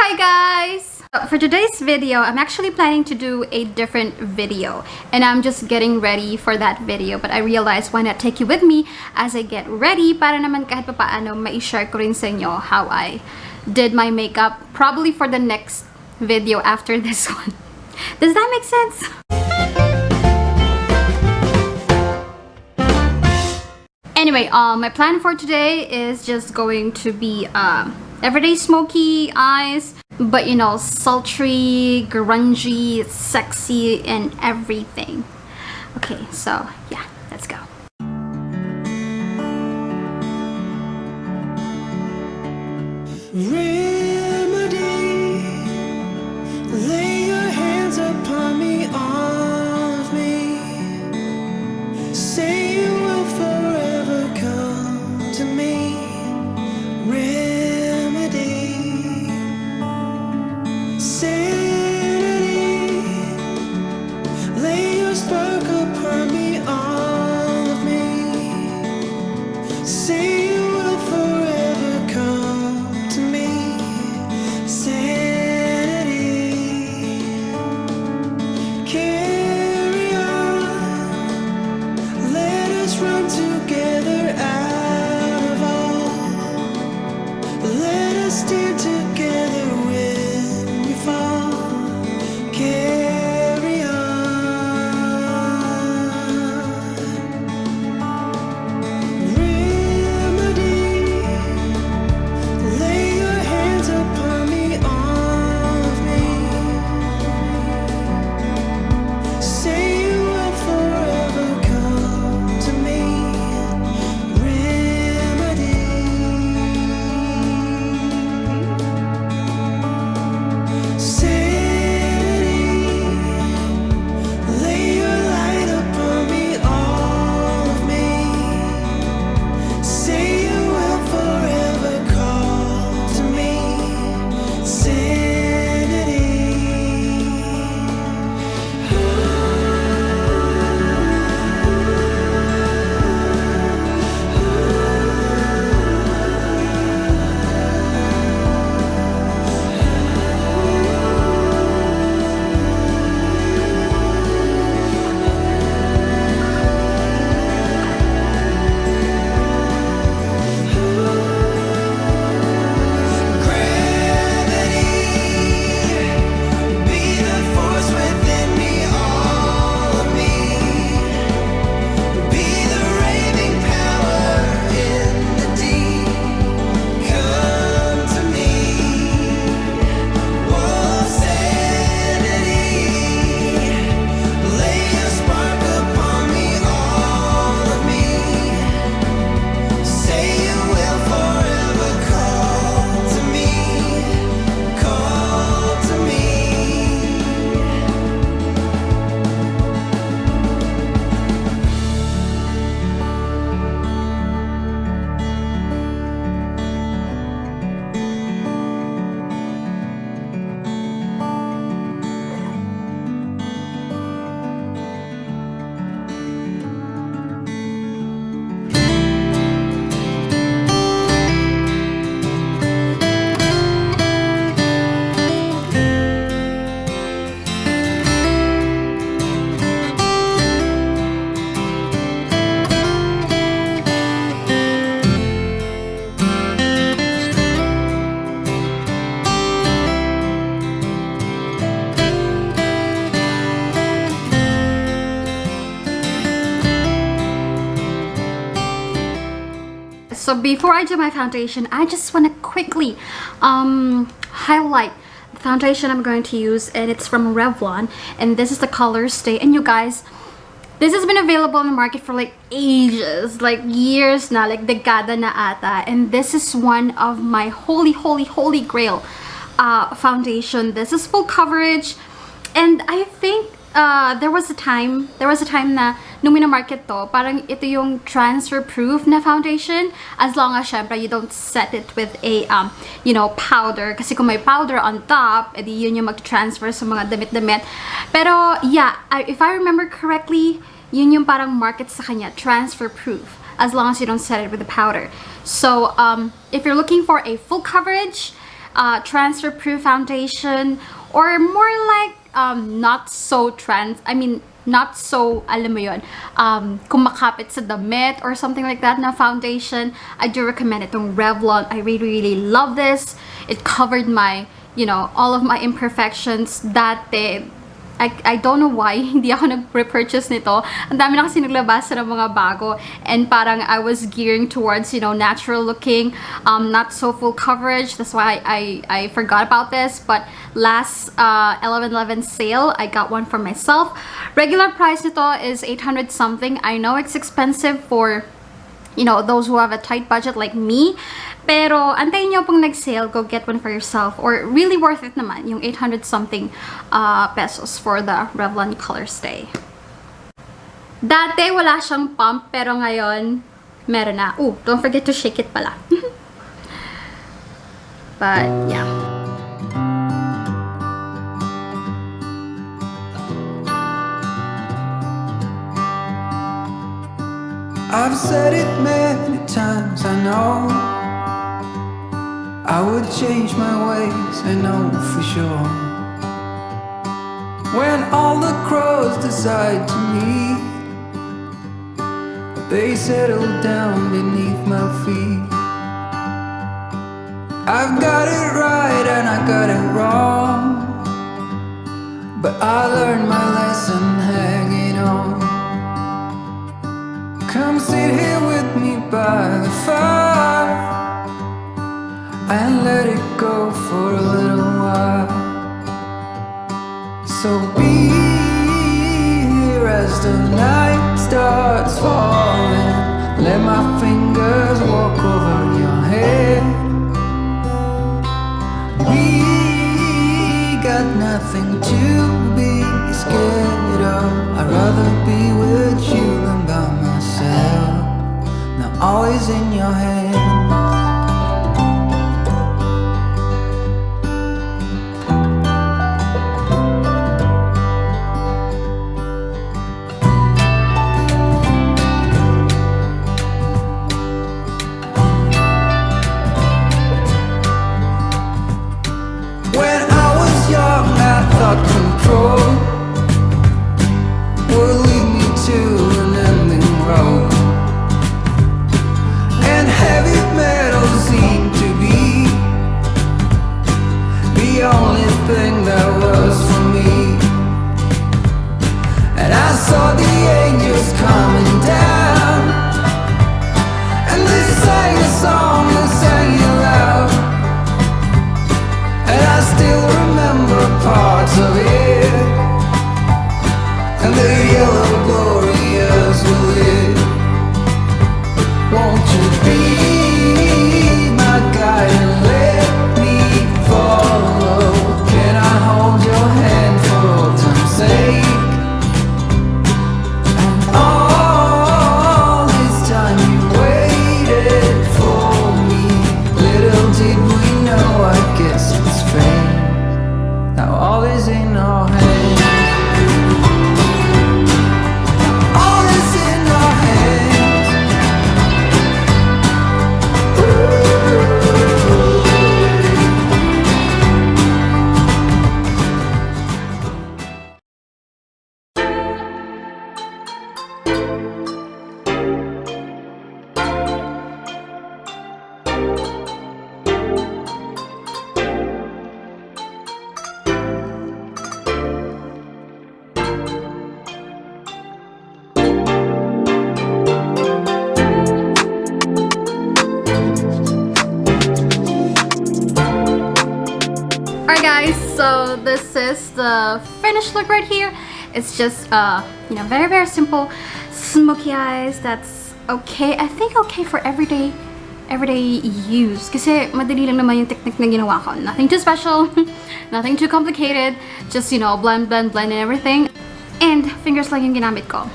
Hi guys! For today's video, I'm actually planning to do a different video and I'm just getting ready for that video, but I realized why not take you with me as I get ready para naman kahit papaano ma-share ko rin sa inyo how I did my makeup probably for the next video after this one. Does that make sense? Anyway, my plan for today is just going to be everyday smoky eyes, but you know, sultry, grungy, sexy, and everything. Okay, so yeah, let's go. Remedy, lay your hands upon me, all of me. Say you will forever come to me. Remedy, sanity, lay your spark upon me, all of me. Say you will forever come to me. Sanity, carry on, let us run together out of all. Let us stand together when we fall. Carry on. Remedy, lay your hands upon me, all of me. Say you will forever come to me. Remedy, sanity, lay your light upon me, all of me. Say you will forever call to me. Sanity. Be the force within me, all of me. Be the raving power in the deep. Come to me. Oh, sanity, lay your spark upon me, all of me. Say you will forever call to me. Call to me. So before I do my foundation, I just want to quickly highlight the foundation I'm going to use, and it's from Revlon, and this is the Colorstay. And you guys, this has been available in the market for like ages, like years na, like dekada na ata, and this is one of my holy grail foundation. This is full coverage, and I think there was a time na nung minamarket to, parang ito yung transfer proof na foundation, as long as syempre you don't set it with a you know, powder, kasi kung may powder on top, edi yun yung mag-transfer sa mga damit-damit. Pero yeah, if I remember correctly, yun yung parang market sa kanya, transfer proof, as long as you don't set it with the powder. So if you're looking for a full coverage transfer proof foundation, or more like not so not so, alam mo yun, kumakapit sa damit or something like that na foundation. I do recommend itong Revlon. I really love this. It covered my, you know, all of my imperfections dati. I don't know why hindi ako nag-repurchase nito. Ang dami na kasi naglabas ng mga bago, and parang I was gearing towards, you know, natural looking, not so full coverage. That's why I forgot about this. But last 11/11 sale, I got one for myself. Regular price nito is 800 something. I know it's expensive for, you know, those who have a tight budget like me. Pero antayin nyo pang nag-sale, go get one for yourself. Or really worth it naman, yung 800 something pesos for the Revlon Colorstay. Dati wala siyang pump, pero ngayon meron na. Ooh, don't forget to shake it pala. But yeah. I've said it many times, I know I would change my ways, I know for sure. When all the crows decide to meet, they settle down beneath my feet. I've got it right and I got it wrong, but I learned my lesson hanging on. Come sit here with me by the fire and let it go for a little while. So be here as the night starts falling. Let my fingers walk over your head. We got nothing to be scared of. I'd rather be with you than by myself. Now all is in your hands. Control will lead me to an ending road, and heavy metal seemed to be the only thing that was for me. And I saw the angels coming down, and they sang a song and sang it loud, and I still remember parts of it, and the yellow glorious will it. Won't you be my guide and let me follow? Can I hold your hand for old time's sake? And all this time you waited for me. Little did we know, I guess it's fate. Now all is in our hands. All is in our hands. Alright guys, so this is the finished look right here. It's just you know, very simple smoky eyes. That's okay. I think okay for everyday use. Kasi madali lang naman yung technique na ginawa ko. Nothing too special, nothing too complicated. Just, you know, blend and everything. And fingers lang yung ginamit ko.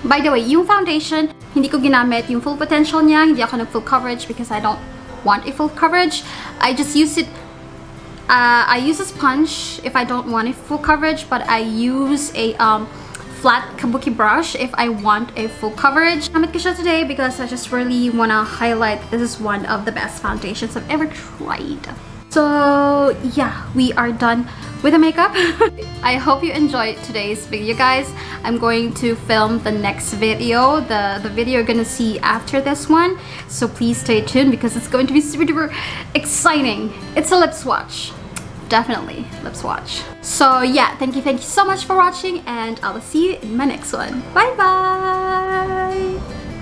By the way, yung foundation, hindi ko ginamit yung full potential niya. Hindi ako nag full coverage because I don't want a full coverage. I just use it. I use a sponge if I don't want a full coverage, but I use a flat kabuki brush if I want a full coverage. Gamit ko siya today because I just really want to highlight this is one of the best foundations I've ever tried. So yeah, we are done with the makeup. I hope you enjoyed today's video, guys. I'm going to film the next video, the video you're gonna see after this one. So please stay tuned because it's going to be super duper exciting. It's a lip swatch. Definitely lip swatch. So yeah, thank you so much for watching, and I will see you in my next one. Bye bye.